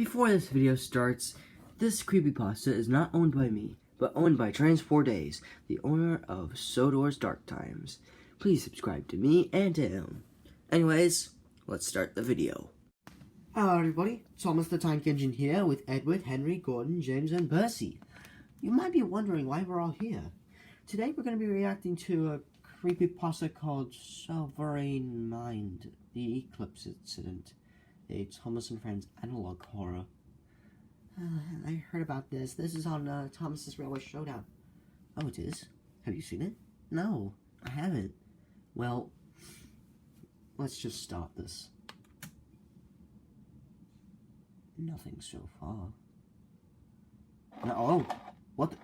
Before this video starts, this creepypasta is not owned by me, but owned by Trans4Days, the owner of Sodor's Dark Times. Please subscribe to me and to him. Anyways, let's start the video. Hello everybody, Thomas the Tank Engine here with Edward, Henry, Gordon, James, and Percy. You might be wondering why we're all here. Today we're going to be reacting to a creepypasta called sœvèrîgñ-mîñd, the Eclipse Incident. A Thomas and Friends analog horror. I heard about this. This is on Thomas's Railway Showdown. Oh, it is? Have you seen it? No, I haven't. Well, let's just start this. Nothing so far. No, oh, what the?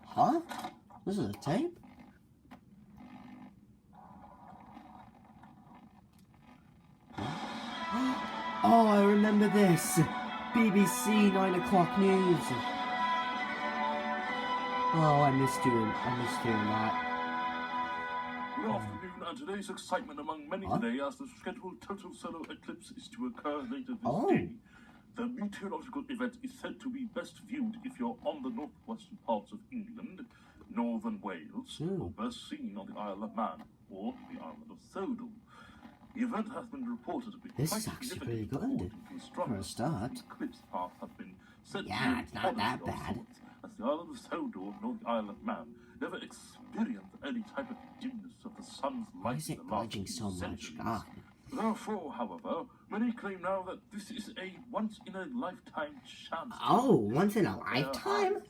Huh? This is a tape? Oh, I remember this. BBC 9 o'clock news. Oh, I missed hearing that. Good afternoon, and today's excitement among many today as the scheduled total solar eclipse is to occur later this day. The meteorological event is said to be best viewed if you're on the northwestern parts of England, northern Wales, or best seen on the Isle of Man, or the island of Sodor. The event has been reported to be quite significant for a start. The eclipse path has been said it's not that bad. As the island of Sodor nor the Isle of Man never experienced any type of dimness of the sun's light. Why is it budging so much? God. Therefore, however, many claim now that this is a once-in-a-lifetime chance. Oh, once in a lifetime?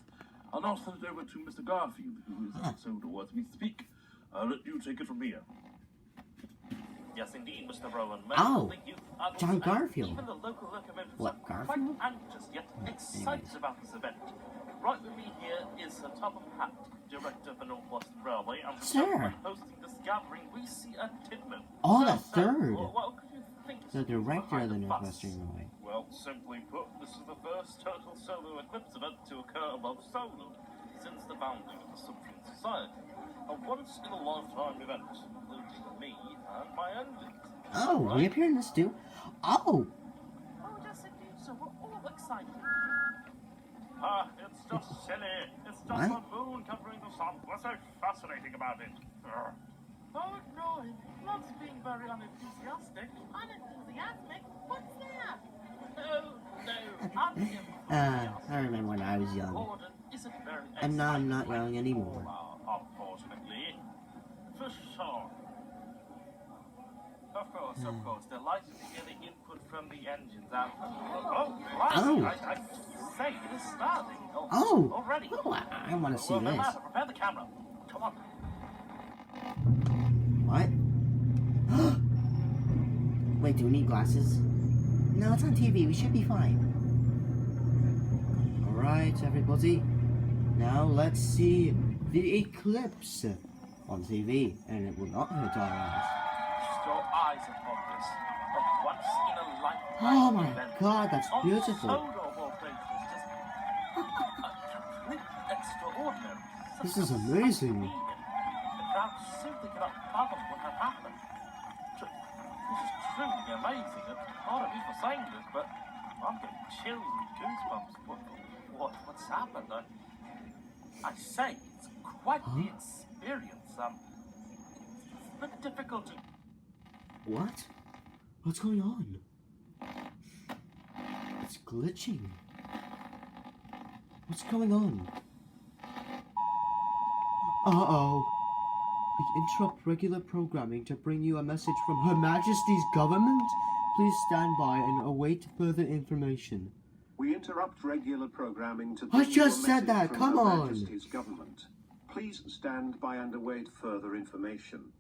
I'll now send it over to Mr. Garfield, who is at Sodor as we speak. I'll let you take it from here. Yes, indeed, Mr. Rowan. Oh, John Garfield. Even the local locomotives what, are Garfield? quite anxious yet excited about this event. Right with me here is Sir Topham Hatt, Director of the North Western Railway, and Sir. hosting this gathering, we see a Tidman. Oh, the third. What could you think The Director of the North Western Railway. Well, simply put, this is the first total solar eclipse event to occur above Sodor since the founding of the Sumerian Society. A once-in-a-lifetime event, including me and my engines. Oh, right? We appear in this too? Oh! Oh, yes, indeed, so we're all excited. It's just silly. It's just the moon covering the sun. What's so fascinating about it? Oh, no, Love's being very unenthusiastic. Unenthusiastic? What's that? I remember when I was young. Gordon isn't very And now I'm not young anymore. Unfortunately. For sure. Of course. Delighted to hear the input from the engines and... I say, it is starting. Already. Oh, I want to see no this. matter, prepare the camera. Come on. What? Wait, do we need glasses? No, it's on TV. We should be fine. Alright, everybody. Now let's see the eclipse on TV, and it will not hurt our eyes. Your eyes upon this. A once-in-a-lifetime Oh my event. God, that's On beautiful. Sodor, of all places, just completely extraordinary. This is amazing. The crowd simply cannot fathom what had happened. This is truly amazing. It's hard of me for saying this, but I'm getting chills and goosebumps. What's happened? I say, it's quite the experience. It's a bit difficult to... What? What's going on? It's glitching. What's going on? Uh-oh. We interrupt regular programming to bring you a message from Her Majesty's government. Please stand by and await further information. We interrupt regular programming to I bring you a just said message that, from come Her on. Majesty's government. Please stand by and await further information.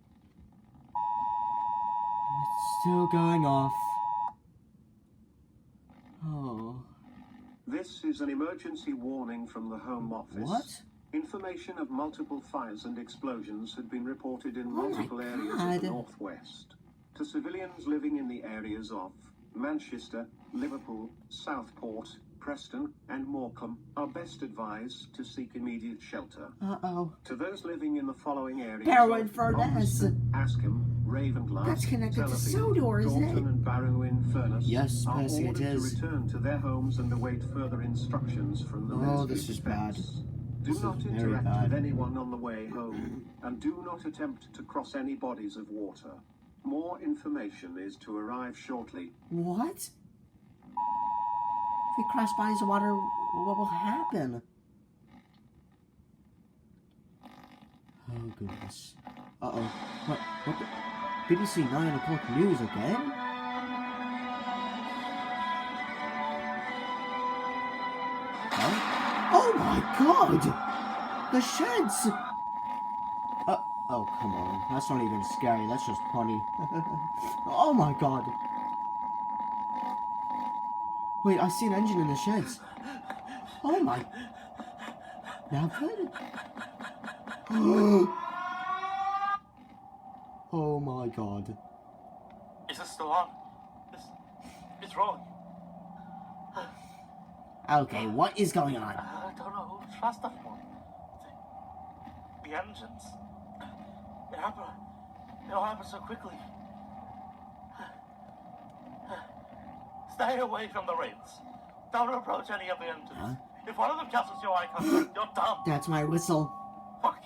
It's still going off. Oh. This is an emergency warning from the Home Office. What? Information of multiple fires and explosions had been reported in multiple areas of the northwest. To civilians living in the areas of Manchester, Liverpool, Southport, Preston and Morecambe are best advised to seek immediate shelter. Uh-oh. To those living in the following areas Heroin of furnace. Askham, Ravenglass, That's connected to Sellafield, Sodor, isn't it? Dalton and Barrow-in-Furness Yes, are Percy, it ordered to is. return to their homes and await further instructions from the Ministry this of is bad. Defence. Do This is not very interact bad. with anyone on the way home, and do not attempt to cross any bodies of water. More information is to arrive shortly. What? If we cross bodies of water, what will happen? Oh, goodness. Uh-oh. What the? BBC 9 o'clock news again? Huh? Oh my god! The sheds! Oh, come on. That's not even scary, that's just funny. Oh my god. Wait, I see an engine in the sheds. Oh my... Now good. Oh my god. Is this still on? It's rolling. Okay, what is going on? I don't know who to trust anymore. The engines. It happened. It all happened so quickly. Stay away from the rails. Don't approach any of the engines. Huh? If one of them catches your eye contact, you're done. That's my whistle. Fuck.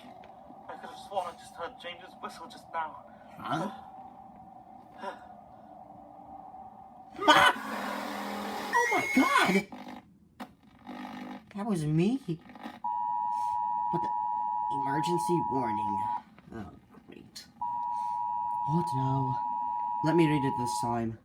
I could have sworn I just heard James's whistle just now. Huh? Ah! Oh my god! That was me. But the emergency warning. Oh, great. What now? Let me read it this time.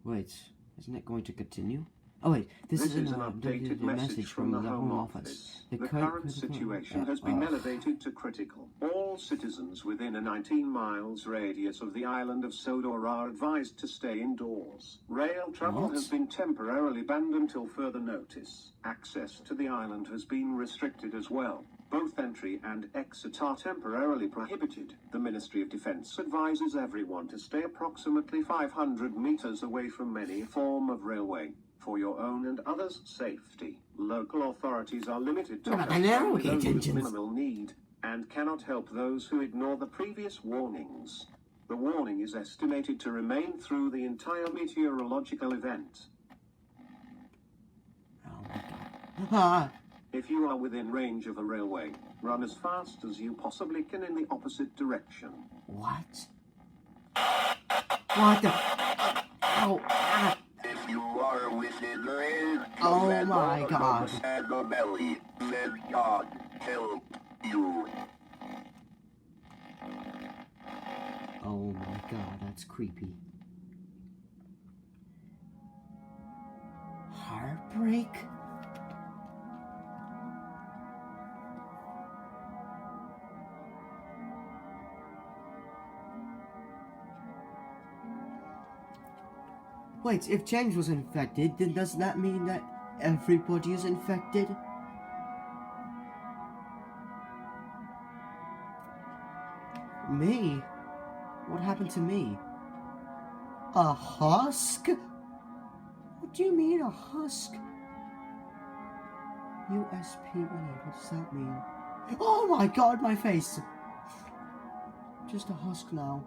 Wait, isn't it going to continue? Oh wait, this is an updated message from the Home Office. The current situation has been elevated to critical. All citizens within a 19 miles radius of the island of Sodor are advised to stay indoors. Rail travel has been temporarily banned until further notice. Access to the island has been restricted as well. Both entry and exit are temporarily prohibited. The Ministry of Defence advises everyone to stay approximately 500 meters away from any form of railway. For your own and others' safety, local authorities are limited to those with minimal need and cannot help those who ignore the previous warnings. The warning is estimated to remain through the entire meteorological event. Oh my god. If you are within range of a railway, run as fast as you possibly can in the opposite direction. What? What the? Ow! Ah. If you are within range, Oh my god. and the belly, let God help you. Oh my god, that's creepy. Heartbreak? Wait, if James was infected, then does that mean that everybody is infected? Me? What happened to me? A husk? What do you mean, a husk? USP, what does that mean? Oh my god, my face! Just a husk now.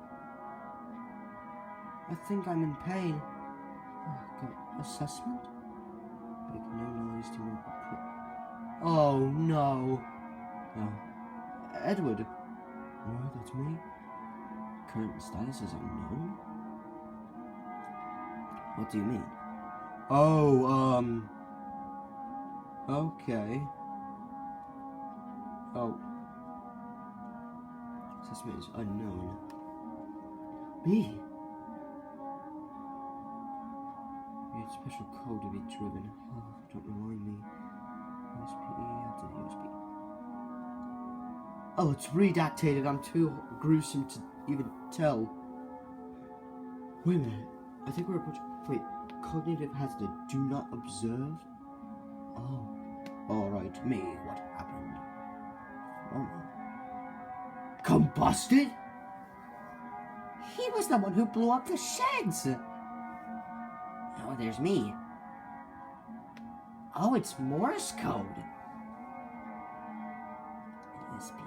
I think I'm in pain. Okay, assessment? Make no noise to move. Oh no. Oh. Edward. Oh, that's me. Current status is unknown? What do you mean? Oh, okay. Oh. Assessment is unknown. B. It's special code to be driven. Oh, don't remind me. USP, after the USB. Oh, it's redactated. I'm too gruesome to even tell. Wait a minute. I think we're approaching. Wait, cognitive hazard. Do not observe. Oh, all right. Me. What happened? Oh. Combusted? He was the one who blew up the sheds. Oh, there's me. Oh, it's Morse code. this be?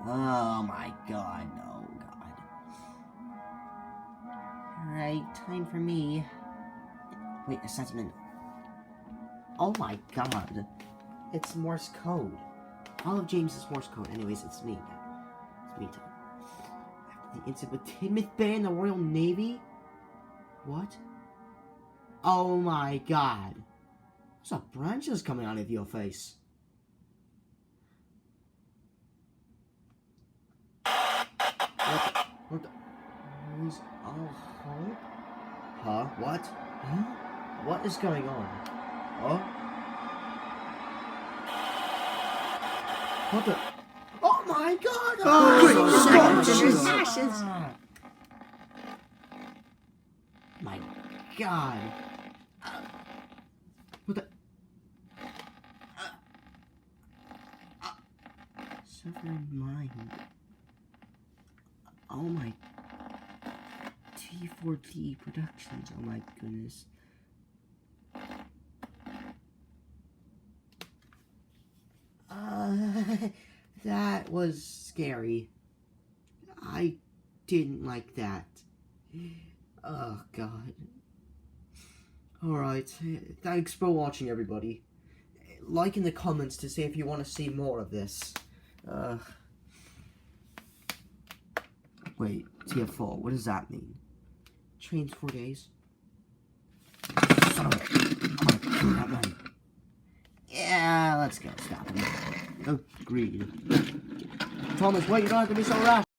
Oh my god, no, god. Alright, time for me. Wait, assessment. Oh my god. It's Morse code. All of James's Morse code. Anyways, it's me now. It's me time. After the incident with Timothy Bay in the Royal Navy? What? Oh my god. There's a branches coming out of your face. What the? Where's all hope? Huh? What? Huh? What is going on? Oh? What the? Oh my god! Oh, ashes! My god! What the? Sœvèrîgñ-mîñd. Oh my. T4D Productions. Oh my goodness. That was scary. I didn't like that. Oh god. Alright, thanks for watching, everybody. Like in the comments to say if you want to see more of this. Wait, TF4, what does that mean? Trains 4 days? Son of a... Oh my god, yeah, let's go, stop him. Agreed. Thomas, wait, you don't have to be so rash.